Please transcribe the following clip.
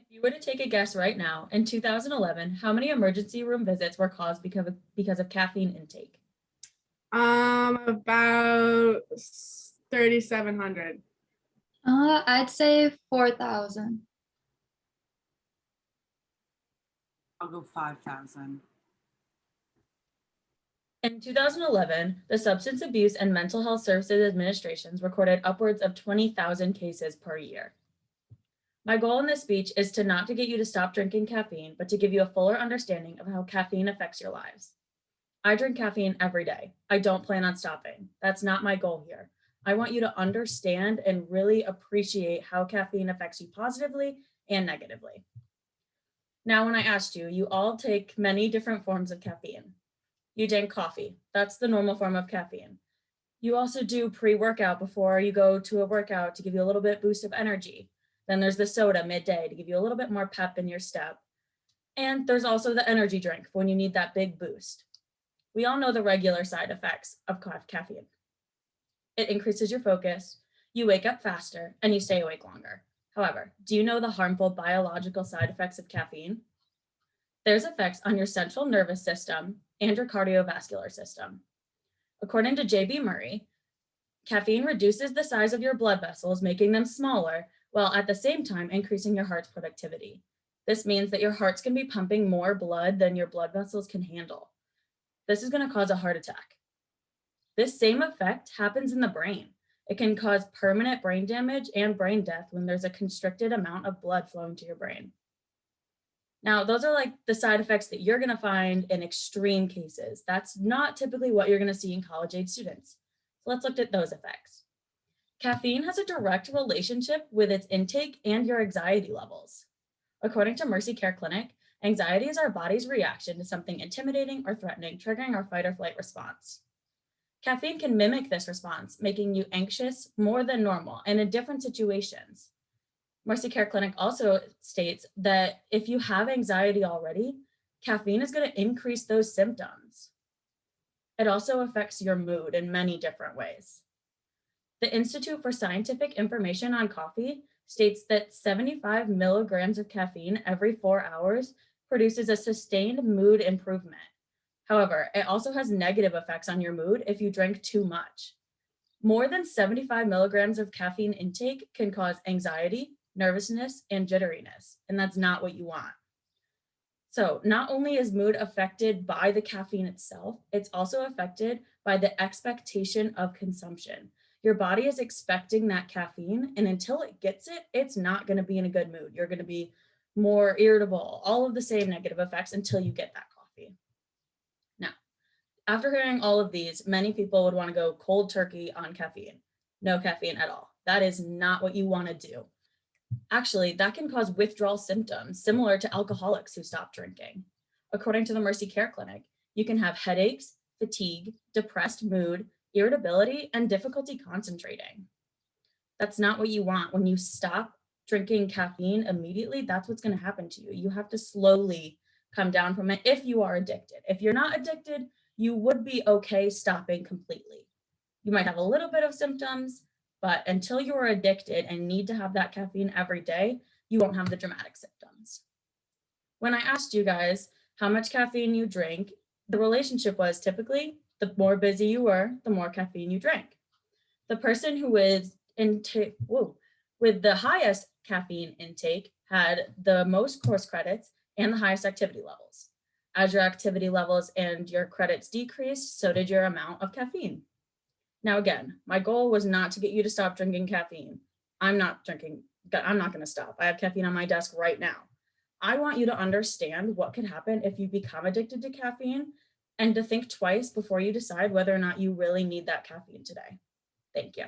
If you were to take a guess right now, in 2011, how many emergency room visits were caused because of caffeine intake? About 3,700. I'd say 4,000. I'll go 5,000. In 2011, the Substance Abuse and Mental Health Services Administrations recorded upwards of 20,000 cases per year. My goal in this speech is not to get you to stop drinking caffeine, but to give you a fuller understanding of how caffeine affects your lives. I drink caffeine every day. I don't plan on stopping. That's not my goal here. I want you to understand and really appreciate how caffeine affects you positively and negatively. Now, when I asked you, you all take many different forms of caffeine. You drink coffee. That's the normal form of caffeine. You also do pre-workout before you go to a workout to give you a little bit boost of energy. Then there's the soda midday to give you a little bit more pep in your step. And there's also the energy drink for when you need that big boost. We all know the regular side effects of caffeine. It increases your focus, you wake up faster, and you stay awake longer. However, do you know the harmful biological side effects of caffeine? There's effects on your central nervous system and your cardiovascular system. According to J.B. Murray, caffeine reduces the size of your blood vessels, making them smaller, while at the same time increasing your heart's productivity. This means that your heart's going to be pumping more blood than your blood vessels can handle. This is going to cause a heart attack. This same effect happens in the brain. It can cause permanent brain damage and brain death when there's a constricted amount of blood flowing to your brain. Now, those are like the side effects that you're going to find in extreme cases. That's not typically what you're going to see in college-age students. So let's look at those effects. Caffeine has a direct relationship with its intake and your anxiety levels. According to Mercy Care Clinic, anxiety is our body's reaction to something intimidating or threatening, triggering our fight or flight response. Caffeine can mimic this response, making you anxious more than normal and in different situations. Mercy Care Clinic also states that if you have anxiety already, caffeine is going to increase those symptoms. It also affects your mood in many different ways. The Institute for Scientific Information on Coffee states that 75 milligrams of caffeine every 4 hours produces a sustained mood improvement. However, it also has negative effects on your mood if you drink too much. More than 75 milligrams of caffeine intake can cause anxiety, nervousness, and jitteriness, and that's not what you want. So not only is mood affected by the caffeine itself, it's also affected by the expectation of consumption. Your body is expecting that caffeine, and until it gets it, it's not going to be in a good mood. You're going to be more irritable, all of the same negative effects until you get that coffee. Now, after hearing all of these, many people would want to go cold turkey on caffeine. No caffeine at all. That is not what you want to do. Actually, that can cause withdrawal symptoms similar to alcoholics who stop drinking. According to the Mercy Care Clinic, you can have headaches, fatigue, depressed mood, irritability, and difficulty concentrating. That's not what you want. When you stop drinking caffeine immediately, that's what's going to happen to you. You have to slowly come down from it if you are addicted. If you're not addicted, you would be okay stopping completely. You might have a little bit of symptoms, but until you are addicted and need to have that caffeine every day, you won't have the dramatic symptoms. When I asked you guys how much caffeine you drink, the relationship was typically the more busy you were, the more caffeine you drank. The person who is with the highest caffeine intake had the most course credits and the highest activity levels. As your activity levels and your credits decreased, so did your amount of caffeine. Now, again, my goal was not to get you to stop drinking caffeine. I'm not going to stop. I have caffeine on my desk right now. I want you to understand what could happen if you become addicted to caffeine and to think twice before you decide whether or not you really need that caffeine today. Thank you.